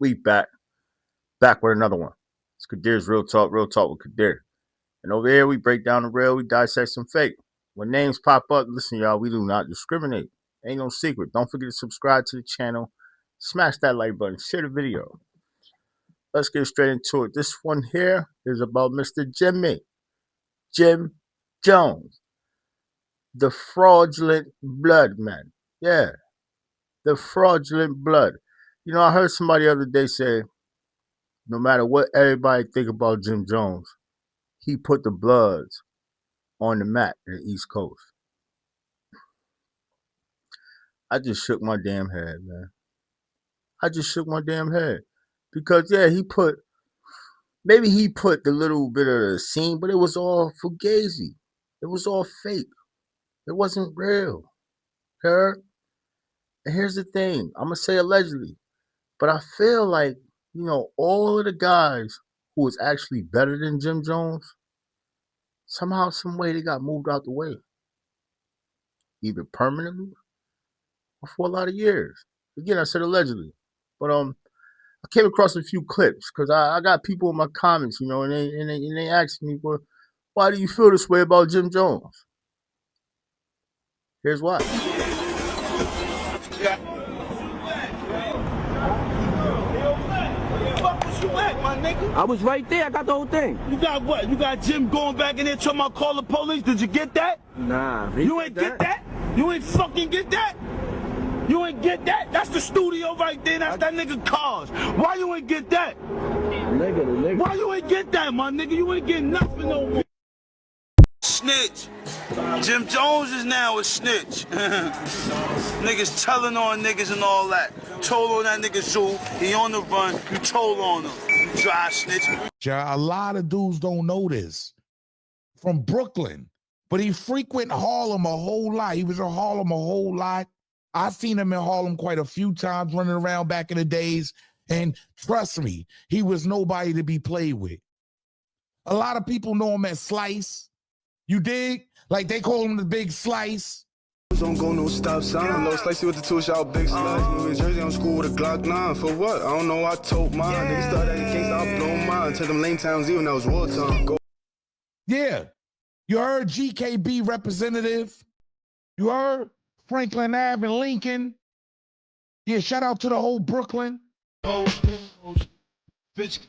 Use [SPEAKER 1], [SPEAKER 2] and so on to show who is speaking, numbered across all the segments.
[SPEAKER 1] We back with another one. It's Qadeer's Real Talk with Qadeer. And over here, we break down the real, we dissect some fake. When names pop up, listen, y'all, we do not discriminate. Ain't no secret. Don't forget to subscribe to the channel, smash that like button, share the video. Let's get straight into it. This one here is about Mr. Jim Jones, the fraudulent blood man. Yeah, the fraudulent blood. You know, I heard somebody the other day say, no matter what everybody think about Jim Jones, he put the Bloods on the map in the East Coast. I just shook my damn head, man. I just shook my damn head. Because yeah, maybe he put the little bit of the scene, but it was all fugazi. It was all fake. It wasn't real. Heard? And here's the thing. I'm gonna say allegedly, but I feel like, all of the guys who was actually better than Jim Jones, somehow, some way they got moved out the way. Either permanently or for a lot of years. Again, I said allegedly. But I came across a few clips because I got people in my comments, and they asked me, well, why do you feel this way about Jim Jones? Here's why.
[SPEAKER 2] I was right there. I got the whole thing.
[SPEAKER 3] You got what? You got Jim going back in there talking about call the police? Did you get that?
[SPEAKER 2] Nah.
[SPEAKER 3] You ain't get that? You ain't fucking get that? You ain't get that? That's the studio right there. That's that nigga cars. Why you ain't get that?
[SPEAKER 2] Nigga.
[SPEAKER 3] Why you ain't get that, my nigga? You ain't getting nothing no more. Snitch. Jim Jones is now a snitch. Niggas telling on niggas and all that. Told on that nigga Zoo. He on the run. You told on him. You dry snitch.
[SPEAKER 4] A lot of dudes don't know this. From Brooklyn. But he frequent Harlem a whole lot. He was in Harlem a whole lot. I've seen him in Harlem quite a few times running around back in the days. And trust me, he was nobody to be played with. A lot of people know him as Slice. You dig? Like they call him the Big Slice.
[SPEAKER 5] Don't go no stop sign. Low slicey with the two shot big slice. New in Jersey on school with a Glock 9. For what? I don't know. I told mine. Niggas started against I blow mine. Tell them lane towns even that was wartime. Go.
[SPEAKER 4] Yeah. You heard GKB representative. You heard Franklin Ave and Lincoln. Yeah, shout out to the whole Brooklyn.
[SPEAKER 3] Bitch.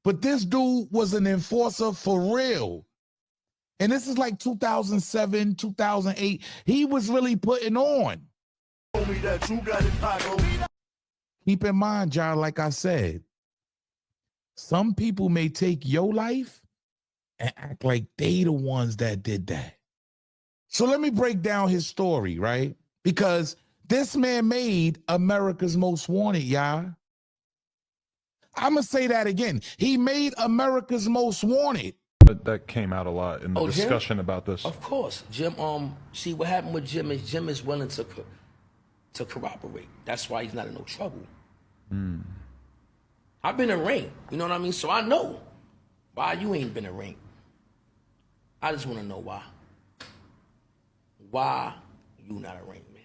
[SPEAKER 4] But this dude was an enforcer for real. And this is like 2007, 2008. He was really putting on. Keep in mind, John, like I said, some people may take your life and act like they the ones that did that. So let me break down his story, right? Because this man made America's Most Wanted, y'all. I'm going to say that again. He made America's Most Wanted.
[SPEAKER 6] That came out a lot in the discussion about this.
[SPEAKER 2] Of course. Jim, see what happened with Jim is willing to corroborate. That's why he's not in no trouble. I've been in ring, you know what I mean? So I know why you ain't been in ring. I just want to know why. Why you not a ring, man?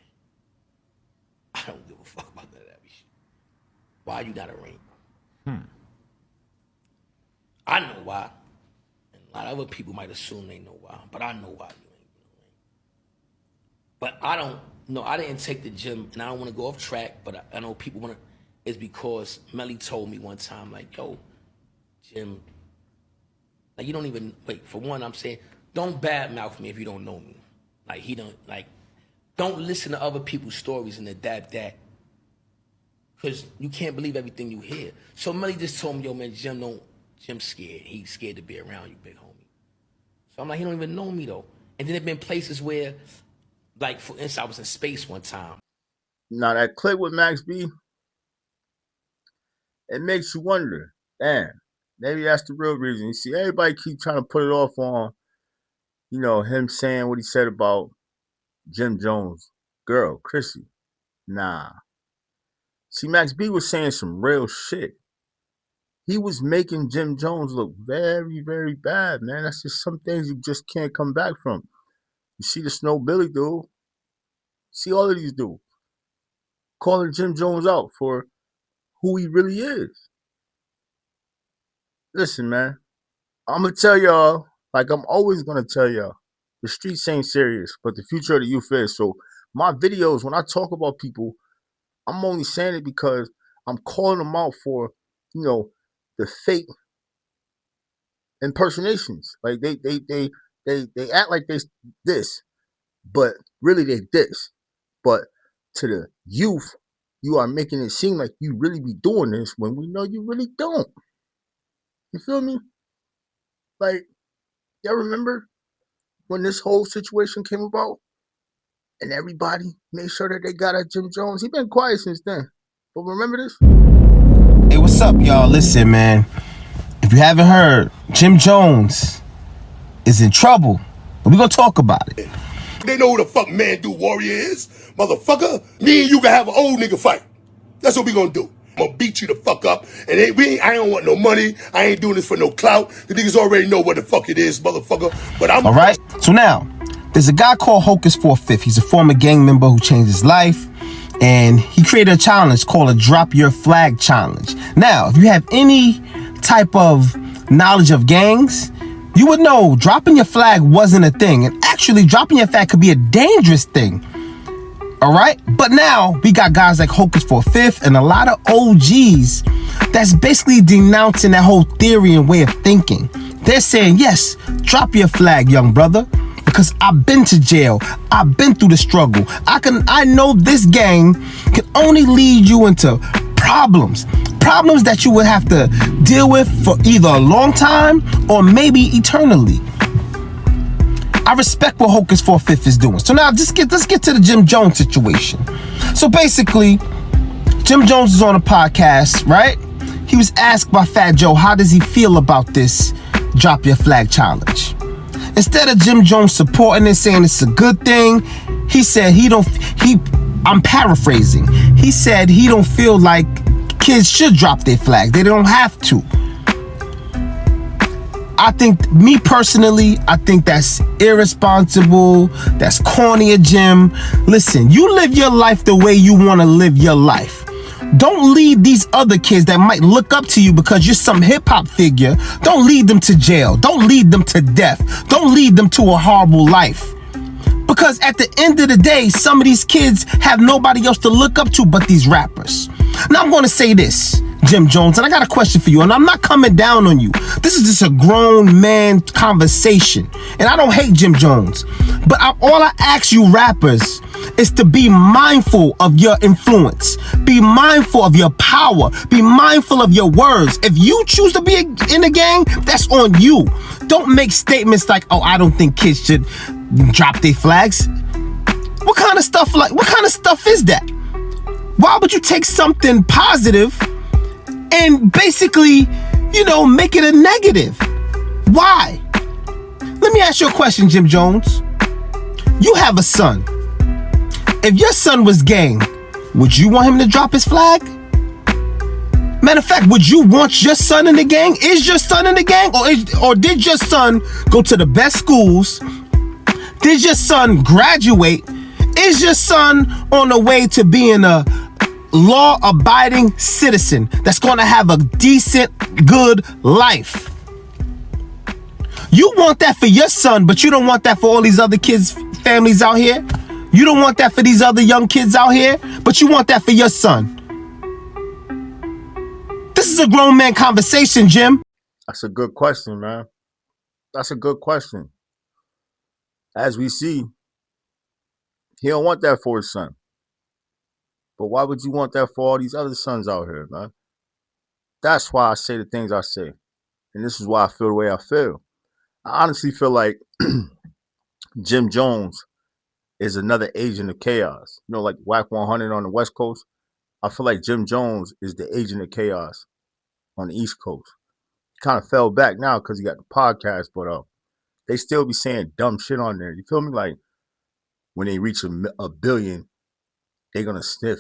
[SPEAKER 2] I don't give a fuck about none of that shit. Why you not a ring? I know why. And a lot of other people might assume they know why, but I know why you ain't been in ring. But I don't know. I didn't take the gym, and I don't want to go off track, but I know people want to. It's because Melly told me one time, like, yo, Jim, like, you don't even, wait, for one, I'm saying, don't badmouth me if you don't know me. Like, don't listen to other people's stories and adapt that. Because you can't believe everything you hear. So Melly just told me, yo, man, Jim's scared. He's scared to be around you, big homie. So I'm like, he don't even know me, though. And then there been places where, like, for instance, I was in space one time.
[SPEAKER 1] Now, that clip with Max B, it makes you wonder, damn, maybe that's the real reason. You see, everybody keep trying to put it off on, him saying what he said about Jim Jones' girl, Chrissy. Nah. See, Max B was saying some real shit. he was making Jim Jones look very, very bad, man. That's just some things you just can't come back from. You see the Snow Billy dude. See all of these dudes calling Jim Jones out for who he really is. Listen, man, I'm gonna tell y'all, like I'm always gonna tell y'all, the streets ain't serious, but the future of the youth is. So my videos, when I talk about people, I'm only saying it because I'm calling them out for, the fake impersonations. Like they act like they this, but really they this. But to the youth, you are making it seem like you really be doing this when we know you really don't. You feel me? Like, y'all remember when this whole situation came about and everybody made sure that they got at Jim Jones? He been quiet since then. But remember this?
[SPEAKER 7] Hey, what's up, y'all? Listen, man. If you haven't heard, Jim Jones is in trouble. But we're going to talk about it.
[SPEAKER 8] They know who the fuck Man Do Warrior is, motherfucker. Me and you can have an old nigga fight. That's what we gonna do. I'm gonna beat you the fuck up. And I don't want no money. I ain't doing this for no clout. The niggas already know what the fuck it is, motherfucker. But I'm...
[SPEAKER 7] All right? So now, there's a guy called Hocus 4/5. He's a former gang member who changed his life. And he created a challenge called a Drop Your Flag Challenge. Now, if you have any type of knowledge of gangs, you would know dropping your flag wasn't a thing. And actually, dropping your flag could be a dangerous thing. All right? But now, we got guys like Hocus 4/5 and a lot of OGs that's basically denouncing that whole theory and way of thinking. They're saying, yes, drop your flag, young brother. Because I've been to jail. I've been through the struggle. I know this gang can only lead you into problems. Problems that you would have to deal with for either a long time or maybe eternally. I respect what Hocus 4/5 is doing. So now let's get to the Jim Jones situation. So basically, Jim Jones is on a podcast, right? He was asked by Fat Joe, how does he feel about this Drop Your Flag Challenge? Instead of Jim Jones supporting it, saying it's a good thing, he said I'm paraphrasing. He said he don't feel like kids should drop their flag. They don't have to. I think, me personally, I think that's irresponsible. That's corny of Jim. Listen, you live your life the way you want to live your life. Don't lead these other kids that might look up to you because you're some hip-hop figure. Don't lead them to jail. Don't lead them to death. Don't lead them to a horrible life. Because at the end of the day, some of these kids have nobody else to look up to but these rappers. Now I'm going to say this, Jim Jones, and I got a question for you, and I'm not coming down on you. This is just a grown man conversation, and I don't hate Jim Jones. But all I ask you rappers is to be mindful of your influence. Be mindful of your power. Be mindful of your words. If you choose to be in a gang, that's on you. Don't make statements like, oh, I don't think kids should drop their flags. What kind of stuff is that? Why would you take something positive and basically, make it a negative? Why? Let me ask you a question, Jim Jones. You have a son. If your son was gang, would you want him to drop his flag? Matter of fact, would you want your son in the gang? Is your son in the gang? Or did your son go to the best schools? Did your son graduate? Is your son on the way to being a law-abiding citizen that's going to have a decent, good life? You want that for your son, but you don't want that for all these other kids' families out here? You don't want that for these other young kids out here, but you want that for your son. This is a grown man conversation, Jim.
[SPEAKER 1] That's a good question, man. That's a good question. As we see, he don't want that for his son. But why would you want that for all these other sons out here, man? That's why I say the things I say. And this is why I feel the way I feel. I honestly feel like Jim Jones is another agent of chaos. Like Whack 100 on the West Coast. I feel like Jim Jones is the agent of chaos on the East Coast. He kind of fell back now because he got the podcast, but they still be saying dumb shit on there. You feel me? Like when they reach a billion, they're gonna sniff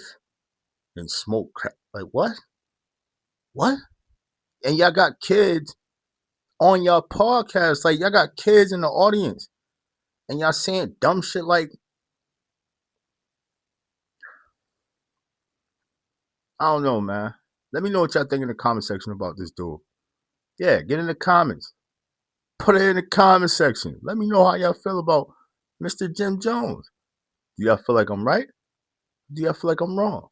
[SPEAKER 1] and smoke crack. Like what? What? and y'all got kids on your podcast. Like, y'all got kids in the audience, and y'all saying dumb shit like, I don't know, man. Let me know what y'all think in the comment section about this dude. Yeah, get in the comments. Put it in the comment section. Let me know how y'all feel about Mr. Jim Jones. Do y'all feel like I'm right? Do y'all feel like I'm wrong?